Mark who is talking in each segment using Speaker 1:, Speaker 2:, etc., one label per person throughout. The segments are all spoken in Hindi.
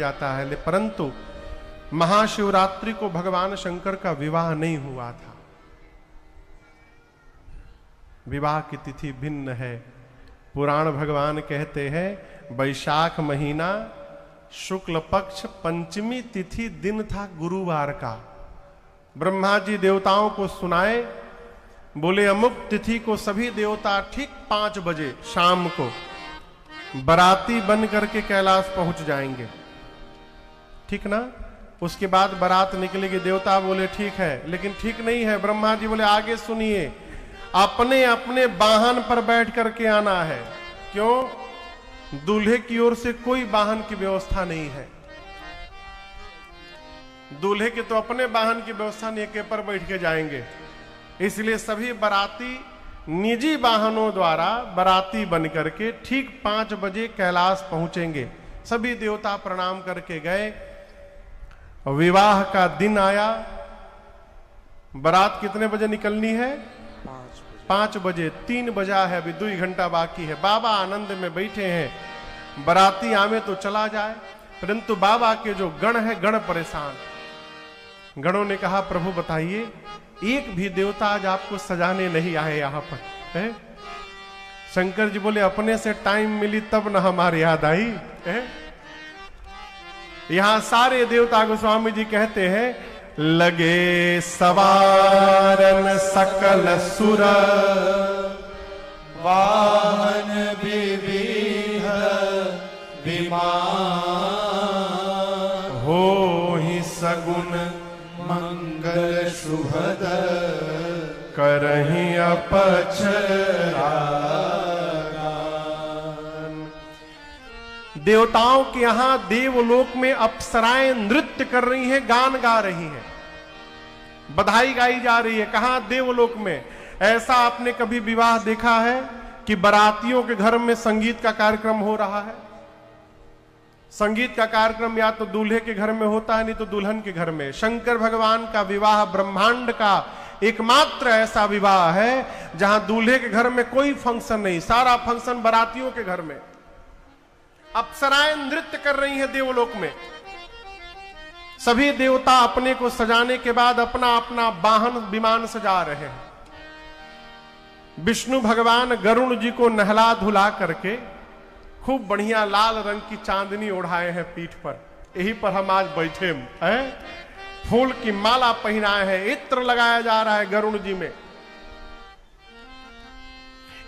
Speaker 1: जाता है, परंतु महाशिवरात्रि को भगवान शंकर का विवाह नहीं हुआ था। विवाह की तिथि भिन्न है। पुराण भगवान कहते हैं वैशाख महीना शुक्ल पक्ष पंचमी तिथि दिन था गुरुवार का। ब्रह्मा जी देवताओं को सुनाए, बोले अमुक तिथि को सभी देवता ठीक 5 बजे शाम को बराती बन करके कैलाश पहुंच जाएंगे, ठीक ना। उसके बाद बारात निकलेगी। देवता बोले ठीक है, लेकिन ठीक नहीं है। ब्रह्मा जी बोले आगे सुनिए, अपने अपने वाहन पर बैठ करके आना है। क्यों? दूल्हे की ओर से कोई वाहन की व्यवस्था नहीं है। दूल्हे के तो अपने वाहन की व्यवस्था नहीं, के पर बैठ के जाएंगे। इसलिए सभी बाराती निजी वाहनों द्वारा बाराती बन करके ठीक 5 बजे कैलाश पहुंचेंगे। सभी देवता प्रणाम करके गए। विवाह का दिन आया। बारात कितने बजे निकलनी है? 5 बजे। 3 बजा है, अभी 2 घंटा बाकी है। बाबा आनंद में बैठे हैं, बाराती आवे तो चला जाए, परंतु बाबा के जो गण है, गण परेशान। गणों ने कहा प्रभु बताइए, एक भी देवता आज आपको सजाने नहीं आए यहां पर है? शंकर जी बोले अपने से टाइम मिली तब न हमारी याद आई है? यहां सारे देवता गोस्वामी जी कहते हैं लगे सवारन सकल सुर
Speaker 2: वाहन विविध विमान
Speaker 1: हो ही सगुन
Speaker 2: मंगल शुभद
Speaker 1: करहि अपचरान। देवताओं के यहां देवलोक में अप्सराएं नृत्य कर रही हैं, गान गा रही हैं, बधाई गाई जा रही है। कहां? देवलोक में। ऐसा आपने कभी विवाह देखा है कि बारातियों के घर में संगीत का कार्यक्रम हो रहा है? संगीत का कार्यक्रम या तो दूल्हे के घर में होता है, नहीं तो दुल्हन के घर में। शंकर भगवान का विवाह ब्रह्मांड का एकमात्र ऐसा विवाह है जहां दूल्हे के घर में कोई फंक्शन नहीं, सारा फंक्शन बारातियों के घर में। अप्सराएं नृत्य कर रही हैं देवलोक में। सभी देवता अपने को सजाने के बाद अपना अपना वाहन विमान सजा रहे हैं। विष्णु भगवान गरुण जी को नहला धुला करके खूब बढ़िया लाल रंग की चांदनी ओढ़ाए हैं पीठ पर। यही पर हम आज बैठे हैं। फूल की माला पहनाए हैं, इत्र लगाया जा रहा है गरुण जी में।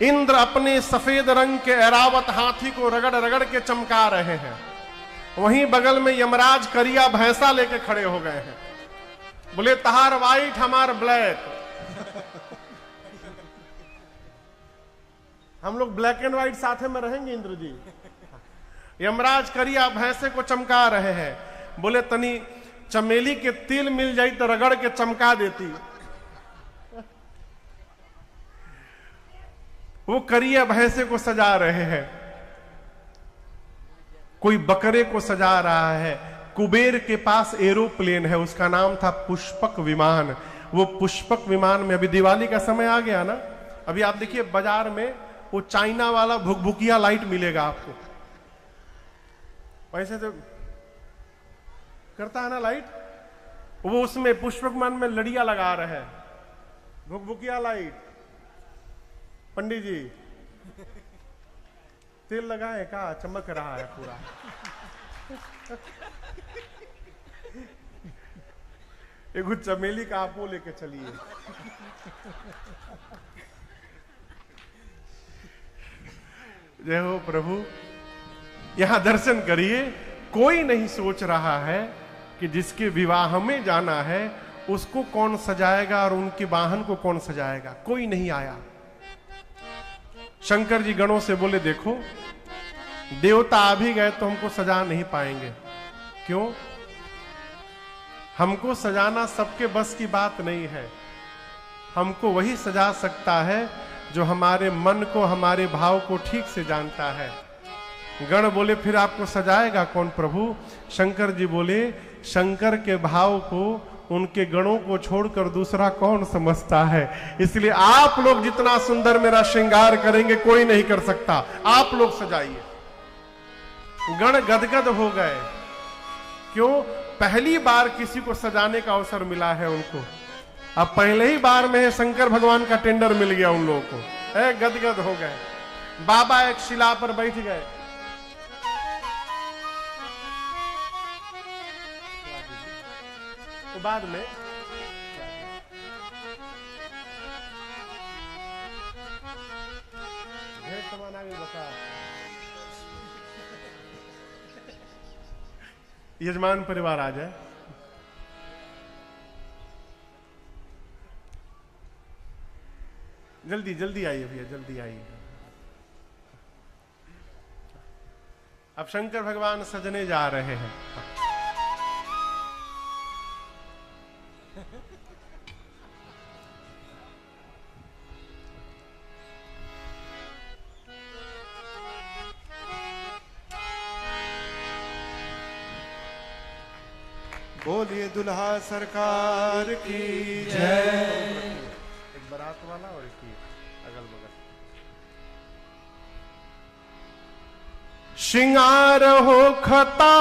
Speaker 1: इंद्र अपने सफेद रंग के ऐरावत हाथी को रगड़ रगड़ के चमका रहे हैं। वहीं बगल में यमराज करिया भैंसा लेके खड़े हो गए हैं। बोले तहार वाइट हमार ब्लैक। हम लोग ब्लैक एंड व्हाइट साथे में रहेंगे इंद्र जी। यमराज करिया भैंसे को चमका रहे हैं। बोले तनी चमेली के तिल मिल जाई तो रगड़ के चमका देती। वो करिया भैंसे को सजा रहे हैं। कोई बकरे को सजा रहा है। कुबेर के पास एरोप्लेन है, उसका नाम था पुष्पक विमान। वो पुष्पक विमान में अभी दिवाली का समय आ गया ना, अभी आप देखिए बाजार में वो चाइना वाला भुकभुकिया लाइट मिलेगा आपको। वैसे तो करता है ना लाइट, वो उसमें पुष्पक विमान में लड़िया लगा रहे हैं, भुकभुकिया लाइट। पंडित जी तेल लगाए का चमक रहा है पूरा। एक चमेली का आपको लेके चलिए। जय हो प्रभु। यहां दर्शन करिए। कोई नहीं सोच रहा है कि जिसके विवाह में जाना है उसको कौन सजाएगा और उनके वाहन को कौन सजाएगा। कोई नहीं आया। शंकर जी गणों से बोले देखो देवता आ भी गए तो हमको सजा नहीं पाएंगे। क्यों? हमको सजाना सबके बस की बात नहीं है। हमको वही सजा सकता है जो हमारे मन को, हमारे भाव को ठीक से जानता है। गण बोले फिर आपको सजाएगा कौन प्रभु? शंकर जी बोले शंकर के भाव को, उनके गणों को छोड़कर दूसरा कौन समझता है। इसलिए आप लोग जितना सुंदर मेरा श्रृंगार करेंगे कोई नहीं कर सकता। आप लोग सजाइए। गण गदगद हो गए। क्यों? पहली बार किसी को सजाने का अवसर मिला है उनको। अब पहले ही बार में शंकर भगवान का टेंडर मिल गया उन लोगों को, गदगद हो गए। बाबा एक शिला पर बैठ गए, तो बाद में सामान आगे बता, यजमान परिवार आ जाए। जल्दी जल्दी आइए भैया, जल्दी आइए। अब शंकर भगवान सजने जा रहे हैं।
Speaker 2: बोलिए दुल्हा सरकार की जय।
Speaker 1: एक बारात वाला और एक अगल बगल। श्रृंगार हो खता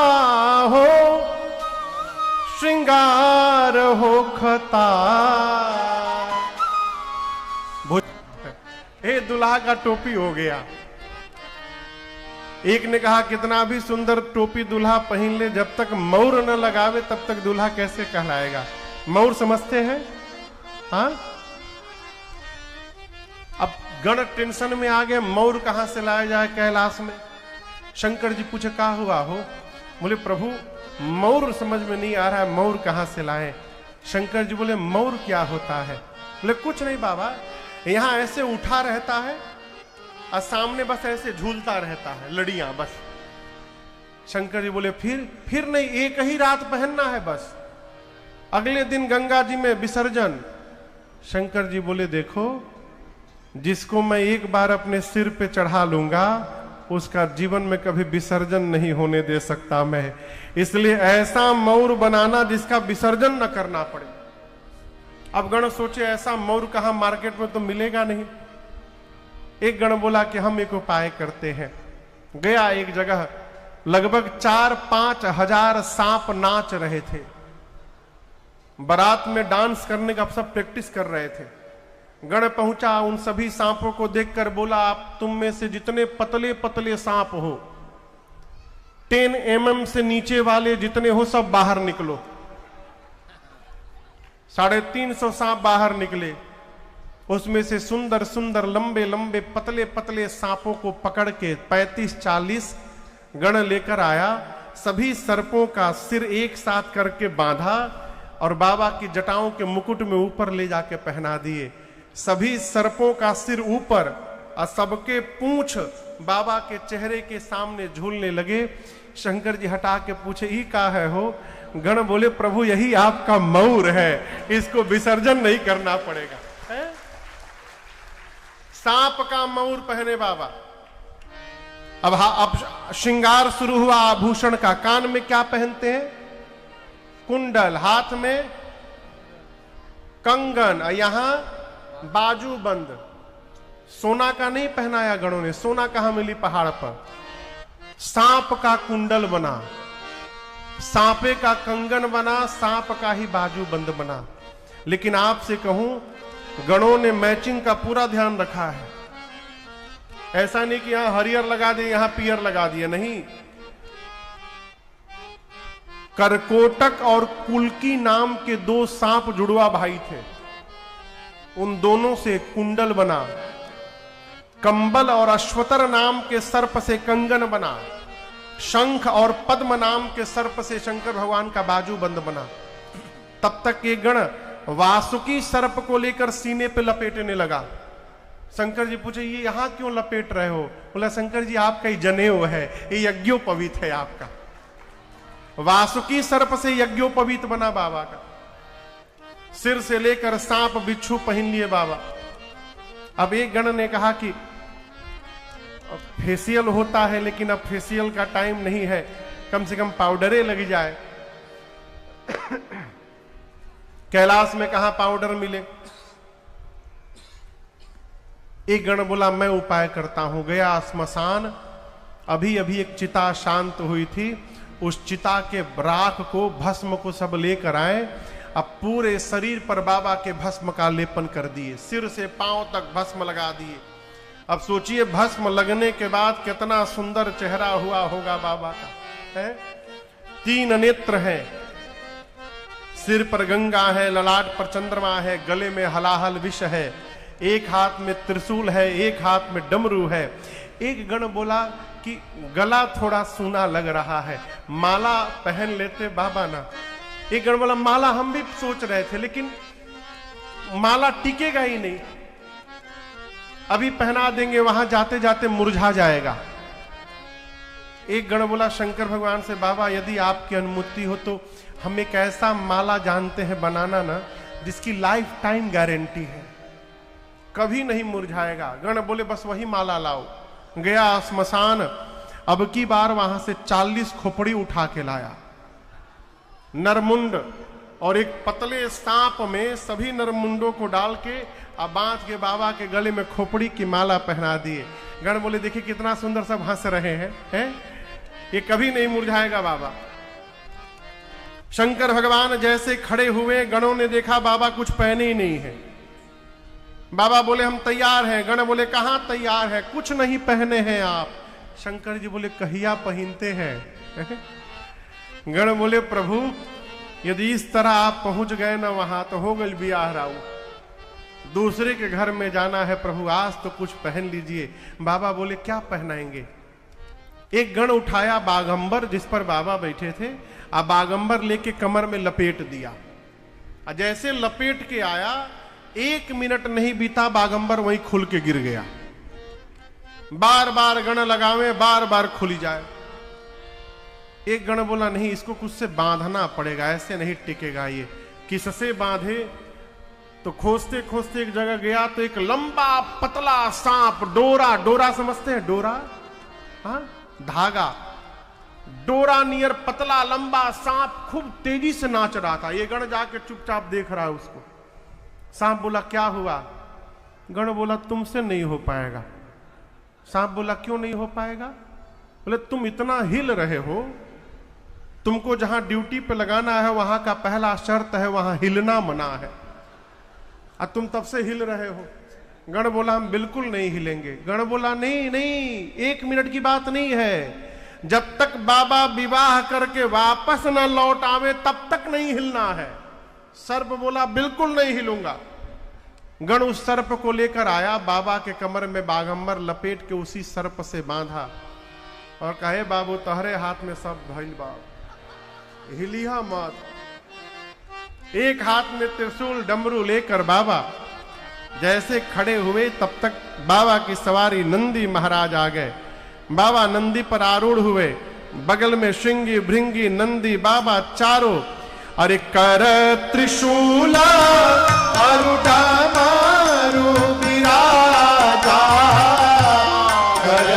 Speaker 1: हो, श्रृंगार हो खता। हे दुल्हा का टोपी हो गया। एक ने कहा कितना भी सुंदर टोपी दूल्हा पहन ले, जब तक मौर न लगावे तब तक दूल्हा कैसे कहलाएगा? मौर समझते हैं? हाँ, अब गण टेंशन में आ गए, मौर कहां से लाया जाए कैलाश में। शंकर जी पूछे क्या हुआ हो? बोले प्रभु मौर समझ में नहीं आ रहा है, मौर कहां से लाए? शंकर जी बोले मौर क्या होता है? बोले कुछ नहीं बाबा, यहां ऐसे उठा रहता है और सामने बस ऐसे झूलता रहता है, लड़ियां बस। शंकर जी बोले फिर नहीं, एक ही रात पहनना है बस, अगले दिन गंगा जी में विसर्जन। शंकर जी बोले देखो, जिसको मैं एक बार अपने सिर पे चढ़ा लूंगा उसका जीवन में कभी विसर्जन नहीं होने दे सकता मैं, इसलिए ऐसा मौर बनाना जिसका विसर्जन न करना पड़े। अब गण सोचे ऐसा मौर कहां, मार्केट में तो मिलेगा नहीं। एक गण बोला कि हम एक उपाय करते हैं। गया एक जगह, लगभग 4-5 हजार सांप नाच रहे थे। बारात में डांस करने का सब प्रैक्टिस कर रहे थे। गण पहुंचा, उन सभी सांपों को देखकर बोला आप तुम में से जितने पतले पतले सांप हो, 10 mm से नीचे वाले जितने हो सब बाहर निकलो। 350 सांप बाहर निकले। उसमें से सुंदर सुंदर लंबे लंबे पतले पतले सांपों को पकड़ के 35-40 गण लेकर आया। सभी सर्पों का सिर एक साथ करके बांधा और बाबा की जटाओं के मुकुट में ऊपर ले जाके पहना दिए। सभी सर्पों का सिर ऊपर और सबके पूंछ बाबा के चेहरे के सामने झूलने लगे। शंकर जी हटा के पूछे ये क्या है हो? गण बोले प्रभु यही आपका मौर है, इसको विसर्जन नहीं करना पड़ेगा। सांप का मौर पहने बाबा। अब श्रृंगार शुरू हुआ आभूषण का। कान में क्या पहनते हैं? कुंडल, हाथ में कंगन, यहां बाजू बंद। सोना का नहीं पहनाया गणों ने, सोना कहां मिली पहाड़ पर। सांप का कुंडल बना, सांपे का कंगन बना, सांप का ही बाजू बंद बना। लेकिन आपसे कहूं, गणों ने मैचिंग का पूरा ध्यान रखा है। ऐसा नहीं कि यहां हरियर लगा दिए यहां पियर लगा दिए, नहीं। करकोटक और कुल्की नाम के 2 सांप जुड़वा भाई थे, उन दोनों से कुंडल बना। कंबल और अश्वतर नाम के सर्प से कंगन बना। शंख और पद्म नाम के सर्प से शंकर भगवान का बाजू बंद बना। तब तक ये गण वासुकी सर्प को लेकर सीने पे लपेटने लगा। शंकर जी पूछे ये यहां क्यों लपेट रहे हो? बोला शंकर जी आपका ही जनेऊ है, ये यज्ञोपवीत है आपका। वासुकी सर्प से यज्ञोपवीत बना बाबा का। सिर से लेकर सांप बिच्छू पहन लिए बाबा। अब एक गण ने कहा कि फेशियल होता है, लेकिन अब फेशियल का टाइम नहीं है, कम से कम पाउडरे लग जाए। कैलाश में कहां पाउडर मिले? एक गण बोला मैं उपाय करता हूं। गया श्मशान, अभी अभी एक चिता शांत हुई थी, उस चिता के राख को, भस्म को सब लेकर आए। अब पूरे शरीर पर बाबा के भस्म का लेपन कर दिए, सिर से पांव तक भस्म लगा दिए। अब सोचिए भस्म लगने के बाद कितना सुंदर चेहरा हुआ होगा बाबा का, है? 3 नेत्र हैं, सिर पर गंगा है, ललाट पर चंद्रमा है, गले में हलाहल विष है, एक हाथ में त्रिशूल है, एक हाथ में डमरू है। एक गण बोला कि गला थोड़ा सूना लग रहा है, माला पहन लेते बाबा ना। एक गण बोला माला हम भी सोच रहे थे, लेकिन माला टिकेगा ही नहीं, अभी पहना देंगे वहां जाते जाते मुरझा जाएगा। एक गण बोला शंकर भगवान से, बाबा यदि आपकी अनुमति हो तो हम एक ऐसा माला जानते हैं बनाना ना, जिसकी लाइफ टाइम गारंटी है, कभी नहीं मुरझाएगा। गण बोले बस वही माला लाओ। गया श्मशान, अब की बार वहां से 40 खोपड़ी उठा के लाया, नरमुंड, और एक पतले सांप में सभी नरमुंडों को डाल के अब बांध के बाबा के गले में खोपड़ी की माला पहना दिए। गण बोले देखिए कितना सुंदर सब हंस रहे हैं, ये कभी नहीं मुरझाएगा बाबा। शंकर भगवान जैसे खड़े हुए, गणों ने देखा बाबा कुछ पहने ही नहीं है। बाबा बोले हम तैयार हैं। गण बोले कहां तैयार है, कुछ नहीं पहने हैं आप। शंकर जी बोले कहिया पहनते हैं। गण बोले प्रभु यदि इस तरह आप पहुंच गए ना वहां तो हो गई बियाह राऊ, दूसरे के घर में जाना है प्रभु, आज तो कुछ पहन लीजिए। बाबा बोले क्या पहनाएंगे। एक गण उठाया बागंबर जिस पर बाबा बैठे थे, अब बागंबर लेके कमर में लपेट दिया। जैसे लपेट के आया, 1 मिनट नहीं बीता बागंबर वहीं खुल के गिर गया। बार बार गण लगावे, बार बार खुली जाए। एक गण बोला नहीं इसको कुछ से बांधना पड़ेगा, ऐसे नहीं टिकेगा ये, किससे बांधे। तो खोजते खोजते एक जगह गया तो एक लंबा पतला सांप, डोरा, डोरा समझते हैं डोरा, हाँ धागा, डोरा नियर पतला लंबा सांप खूब तेजी से नाच रहा था। ये गण जाके चुपचाप देख रहा है उसको। सांप बोला क्या हुआ। गण बोला तुमसे नहीं हो पाएगा। सांप बोला क्यों नहीं हो पाएगा। बोले तुम इतना हिल रहे हो, तुमको जहां ड्यूटी पे लगाना है वहां का पहला शर्त है वहां हिलना मना है, और तुम तब से हिल रहे हो। गण बोला हम बिल्कुल नहीं हिलेंगे। गण बोला नहीं नहीं, 1 मिनट की बात नहीं है, जब तक बाबा विवाह करके वापस न लौट आवे तब तक नहीं हिलना है। सर्प बोला बिल्कुल नहीं हिलूंगा। गण उस सर्प को लेकर आया, बाबा के कमर में बागंबर लपेट के उसी सर्प से बांधा और कहे बाबू तहरे हाथ में सब भइल बा, हिलिया मत। एक हाथ में त्रिशूल डमरू लेकर बाबा जैसे खड़े हुए तब तक बाबा की सवारी नंदी महाराज आ गए। बाबा नंदी पर आरूढ़ हुए, बगल में श्रृंगी भृंगी नंदी बाबा चारों, अरे कर त्रिशूला आरूढ़ा मारू विराजा, कर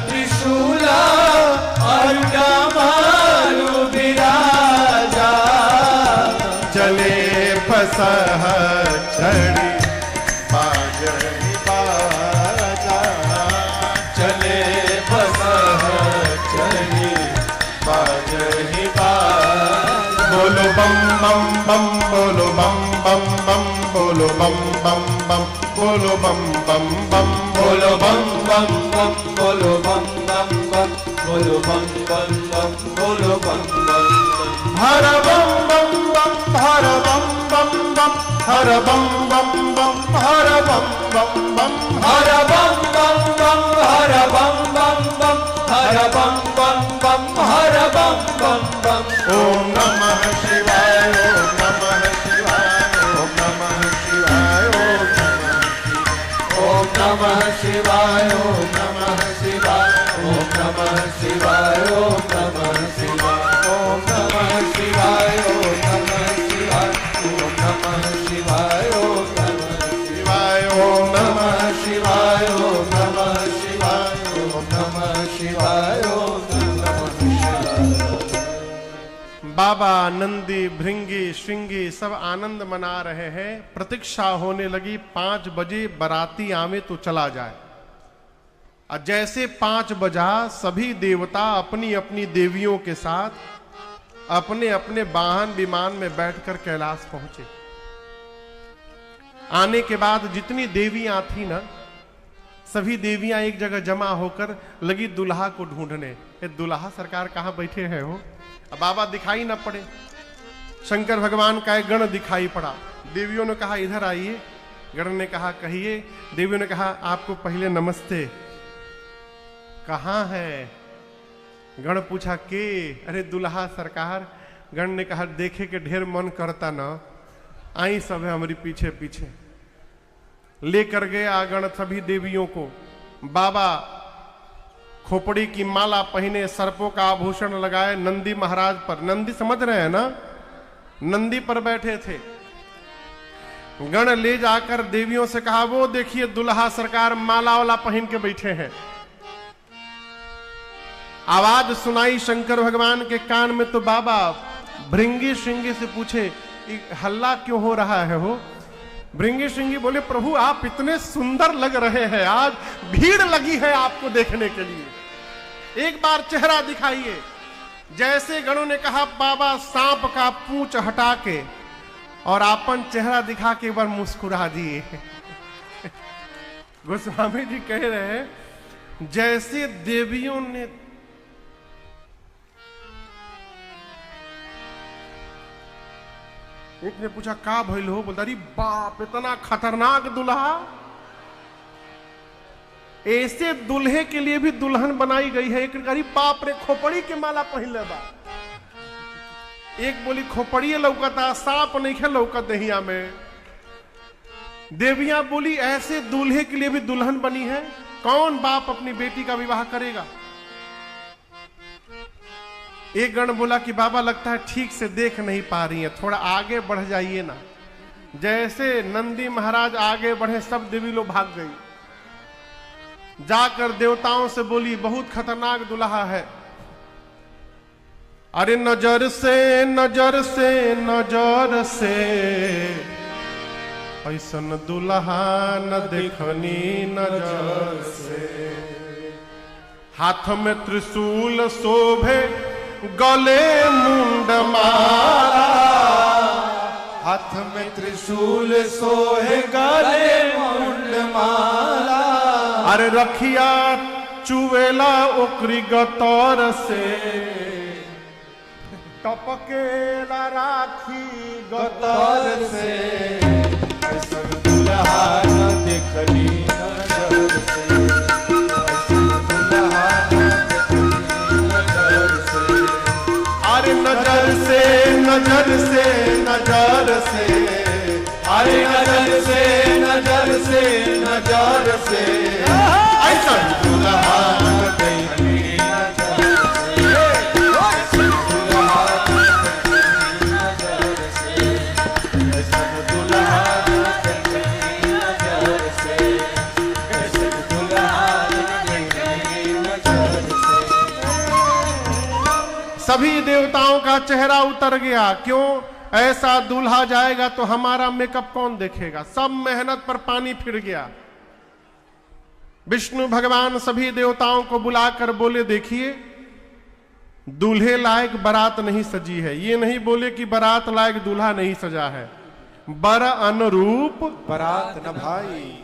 Speaker 1: त्रिशूला आरूढ़ा मारू विराजा, चले फसह चढ़ी बाजरी बाजा, चले फसह चढ़ी बाजरी बाजा। बोलो बम बम बम, बोलो बम बम बम, बोलो बम बम बम, बोलो बम बम बम, बोलो बम बम बम, बोलो बम बम बम, बोलो बम बम बम, बोलो बम बम बम। हर बम बम बम, हर बम बम बम, हर बम बम बम, हर बम बम बम, हर बम बम बम, हर बम बम बम, हर बम बम बम, हर बम बम बम। ओम नमः शिवाय, ओम नमः शिवाय, ओम नमः शिवाय, ओम नमः शिवाय, ओम नमः शिवाय, ओम नमः शिवाय, ओम नमः शिवाय, ओम नमः शिवाय, ओम नमः शिवाय, ओम नमः शिवाय, ओम नमः शिवाय, ओम नमः शिवाय, ओम नमः शिवाय, ओम नमः शिवाय, ओम नमः शिवाय। बाबा नंदी भृंगी श्रृंगी सब आनंद मना रहे हैं। प्रतीक्षा होने लगी 5 बजे बाराती आवे तो चला जाए। और जैसे 5 बजा सभी देवता अपनी अपनी देवियों के साथ अपने अपने वाहन विमान में बैठकर कैलाश पहुंचे। आने के बाद जितनी देवियां थी ना, सभी देवियां एक जगह जमा होकर लगी दुल्हा को ढूंढने। ये दुल्हा सरकार कहां बैठे हैं हो? अब बाबा दिखाई ना पड़े। शंकर भगवान का एक गण दिखाई पड़ा। देवियों ने कहा इधर आइए। गण ने कहा कहिए। देवियों ने कहा आपको पहले नमस्ते। कहां है? गण पूछा के? अरे दुल्हा सरकार। गण ने कहा देखे के ढेर मन करता ना, आई सब है हमारी पीछे पीछे। लेकर गया गण सभी देवियों को। बाबा खोपड़ी की माला पहने, सर्पों का आभूषण लगाए, नंदी महाराज पर, नंदी समझ रहे हैं ना, नंदी पर बैठे थे। गण ले जाकर देवियों से कहा वो देखिए दुल्हा सरकार माला वाला पहन के बैठे हैं। आवाज सुनाई शंकर भगवान के कान में तो बाबा भृंगी श्रृंगी से पूछे हल्ला क्यों हो रहा है हो? भृंगी श्रृंगी बोले प्रभु आप इतने सुंदर लग रहे हैं, आज भीड़ लगी है आपको देखने के लिए, एक बार चेहरा दिखाइए। जैसे गणों ने कहा बाबा सांप का पूंछ हटा के और आपन चेहरा दिखा के एक बार मुस्कुरा दिए। गोस्वामी जी कह रहे हैं जैसे देवियों ने एक ने पूछा का भइल हो? बोलता अरे बाप इतना खतरनाक दूल्हा, ऐसे दूल्हे के लिए भी दुल्हन बनाई गई है। एक अरे बाप रे खोपड़ी के माला पहन ले बा। एक बोली खोपड़ी लौकता, सांप नहीं है लौकत दहिया में। देवियां बोली ऐसे दूल्हे के लिए भी दुल्हन बनी है, कौन बाप अपनी बेटी का विवाह करेगा? एक गण बोला कि बाबा लगता है ठीक से देख नहीं पा रही है, थोड़ा आगे बढ़ जाइए ना। जैसे नंदी महाराज आगे बढ़े सब देवी लोग भाग गई। जाकर देवताओं से बोली बहुत खतरनाक दुल्हा है। अरे नजर से नजर से नजर से ऐसन दुल्हा न देखनी नजर से। हाथ में त्रिशूल शोभे गले मुंड माला,
Speaker 2: हाथ में त्रिशूल सोहे गले मुंड माला।
Speaker 1: अरे रखिया चुवेला ओकरी गतौर से, टपकेला राखी
Speaker 2: गतौर से। ऐसन दुल्हा न देखनी नजर से, ऐसन दुल्हा न देखनी नजर से।
Speaker 1: अरे नजर से नजर से नजर से,
Speaker 2: अरे नजर से नजर से नजर से।
Speaker 1: ऐसा
Speaker 2: दुल्हा न देखनी नजर से, ऐसन दुल्हा न देखनी नजर से। ऐसन दुल्हा न देखनी नजर से, ऐसन दुल्हा न देखनी नजर से।
Speaker 1: सभी देवताओं का चेहरा उतर गया। क्यों? ऐसा दूल्हा जाएगा तो हमारा मेकअप कौन देखेगा? सब मेहनत पर पानी फिर गया। विष्णु भगवान सभी देवताओं को बुलाकर बोले देखिए दूल्हे लायक बारात नहीं सजी है। ये नहीं बोले कि बारात लायक दूल्हा नहीं सजा है, बर अनुरूप
Speaker 2: बारात न भाई।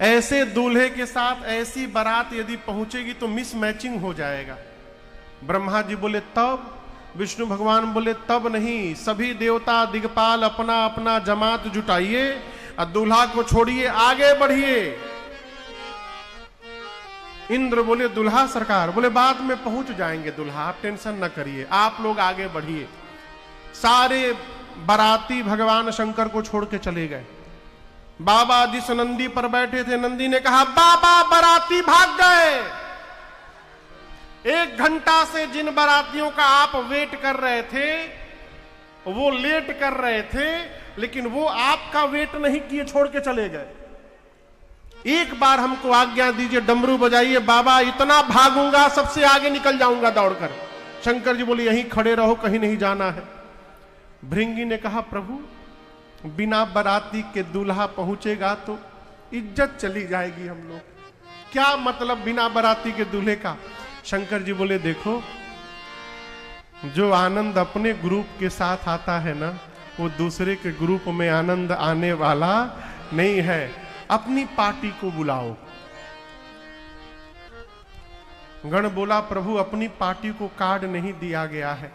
Speaker 1: ऐसे दूल्हे के साथ ऐसी बारात यदि पहुंचेगी तो मिस मैचिंग हो जाएगा। ब्रह्मा जी बोले तब, विष्णु भगवान बोले तब नहीं, सभी देवता दिग्पाल अपना अपना जमात जुटाइए और दूल्हा को छोड़िए आगे बढ़िए। इंद्र बोले दूल्हा सरकार, बोले बाद में पहुंच जाएंगे दूल्हा, आप टेंशन न करिए, आप लोग आगे बढ़िए। सारे बाराती भगवान शंकर को छोड़ के चले गए। बाबा जिस नंदी पर बैठे थे नंदी ने कहा बाबा बाराती भाग गए। 1 घंटा से जिन बारातियों का आप वेट कर रहे थे वो लेट कर रहे थे, लेकिन वो आपका वेट नहीं किए, छोड़ के चले गए। एक बार हमको आज्ञा दीजिए, डमरू बजाइए, बाबा इतना भागूंगा सबसे आगे निकल जाऊंगा दौड़कर। शंकर जी बोले यहीं खड़े रहो, कहीं नहीं जाना है। भृंगी ने कहा प्रभु बिना बाराती के दूल्हा पहुंचेगा तो इज्जत चली जाएगी हम लोग, क्या मतलब बिना बाराती के दूल्हे का? शंकर जी बोले देखो, जो आनंद अपने ग्रुप के साथ आता है ना, वो दूसरे के ग्रुप में आनंद आने वाला नहीं है। अपनी पार्टी को बुलाओ। गण बोला प्रभु अपनी पार्टी को कार्ड नहीं दिया गया है।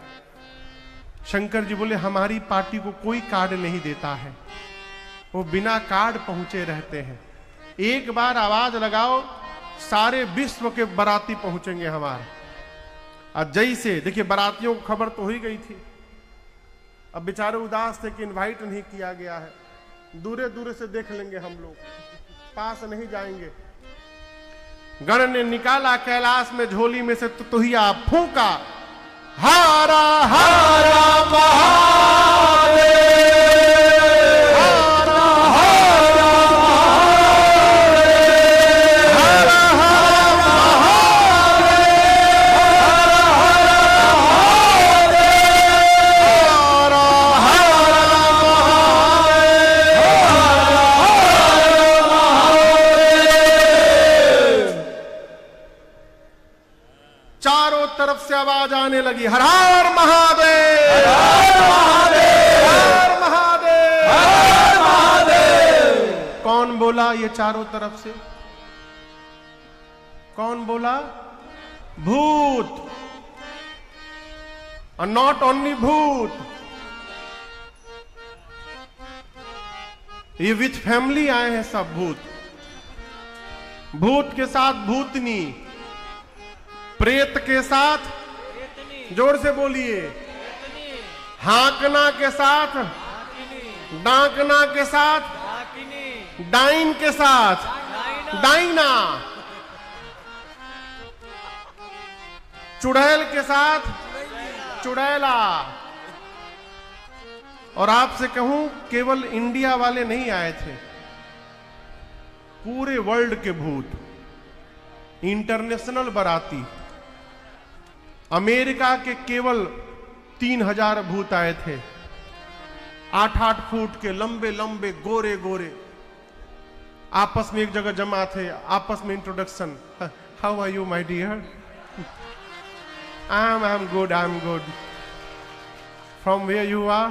Speaker 1: शंकर जी बोले हमारी पार्टी को कोई कार्ड नहीं देता है, वो बिना कार्ड पहुंचे रहते हैं। एक बार आवाज लगाओ, सारे विश्व के बाराती पहुंचेंगे हमारे। और जैसे देखिए बारातियों को खबर तो ही गई थी, अब बेचारे उदास थे कि इनवाइट नहीं किया गया है। दूरे दूरे से देख लेंगे हम लोग, पास नहीं जाएंगे। गण ने निकाला कैलाश में झोली में से तुतुहिया, फूंका, हारा हारा महादेव, हारा हारा महादेव, हारा हारा महादेव, हारा हारा महादेव। चारों तरफ से आवाज आने लगी, हर हर महादेव, हर हर महादेव, हर महादेव, हर महादेव। कौन बोला ये चारों तरफ से? कौन बोला? भूत। और नॉट ओनली भूत, ये विथ फैमिली आए हैं सब भूत। भूत के साथ भूतनी, प्रेत के साथ, जोर से बोलिए, हाकना के साथ, डांकना के साथ, डाइन के साथ, डाइना, चुड़ैल के साथ, चुड़ैला। और आपसे कहूं केवल इंडिया वाले नहीं आए थे, पूरे वर्ल्ड के भूत, इंटरनेशनल बाराती। अमेरिका के केवल 3000 भूत आए थे, 8-8 फुट के लंबे लंबे गोरे गोरे, आपस में एक जगह जमा थे, आपस में introduction, how are you my dear, I am good, I am good, from where you are?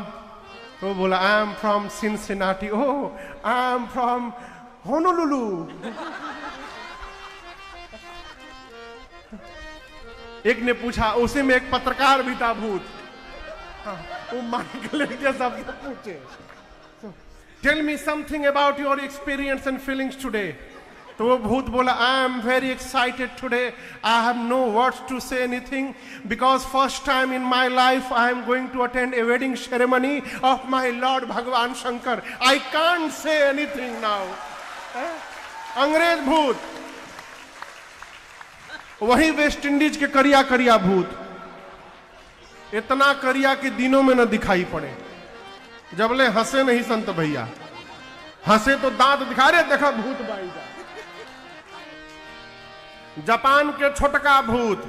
Speaker 1: तो बोला I am from Cincinnati, oh I am from Honolulu. एक ने पूछा, उसी में एक पत्रकार भी था भूत, वो माइक लेके सबसे पूछे, tell me something about your experience and feelings today. तो वो भूत बोला, I am very excited today, I have no words to say anything because first time in my life I am going to attend a wedding ceremony of my lord भगवान Shankar, I can't say anything now. अंग्रेज भूत। वही वेस्ट इंडीज के करिया करिया भूत, इतना करिया कि दिनों में न दिखाई पड़े, जबले हंसे नहीं संत भैया, हंसे तो दांत दिखा रहे, देखा भूत बाई जा। जापान के छोटका भूत,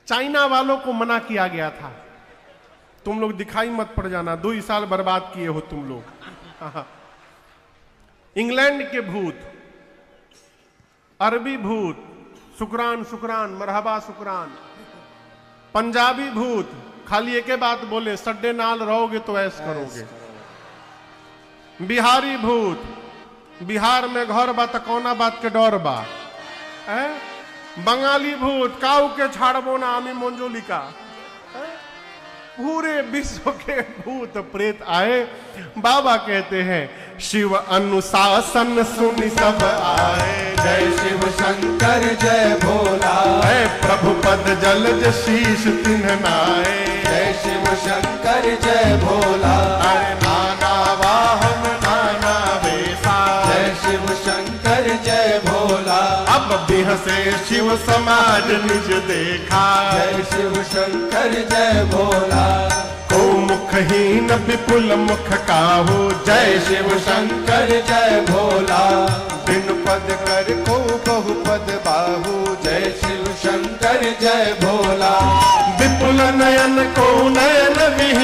Speaker 1: चाइना वालों को मना किया गया था, तुम लोग दिखाई मत पड़ जाना, 2 साल बर्बाद किए हो तुम लोग। इंग्लैंड के भूत, अरबी भूत, शुक्रान शुक्रान मरहबा शुक्रान। पंजाबी भूत, खाली एक बात बोले, सड्डे नाल रहोगे तो ऐस करोगे। बिहारी भूत, बिहार में घर बा त कौना बात के डर बा। बंगाली भूत, काऊ के छाड़बो ना आमी मंजोलिका। पूरे विश्व के भूत प्रेत आए। बाबा कहते हैं शिव अनुशासन सुनि सब आए,
Speaker 2: जय शिव शंकर जय भोला,
Speaker 1: है प्रभु पद जलज शीश तिन्ह नाए।
Speaker 2: जय शिव शंकर जय भोला,
Speaker 1: अरे नाना वाहन नाना वेशा,
Speaker 2: जय शिव शंकर जय भोला।
Speaker 1: अब बिहसे शिव समाज निज देखा,
Speaker 2: जय शिव शंकर जय भोला।
Speaker 1: को मुखहीन विपुल मुख काहू,
Speaker 2: जय शिव शंकर जय भोला।
Speaker 1: बिन पद कर को बहुपद बाहू,
Speaker 2: जय शिव शंकर जय भोला।
Speaker 1: विपुल नयन को नयन विहीन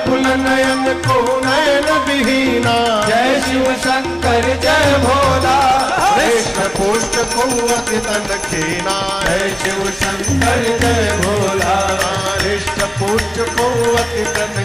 Speaker 1: कुल नयन को नयन विहीना,
Speaker 2: जय शिव शंकर जय भोला,
Speaker 1: हृष्ट पुष्ट को अति तन खीना,
Speaker 2: जय शिव शंकर जय भोला,
Speaker 1: हृष्ट पुष्ट को अति तन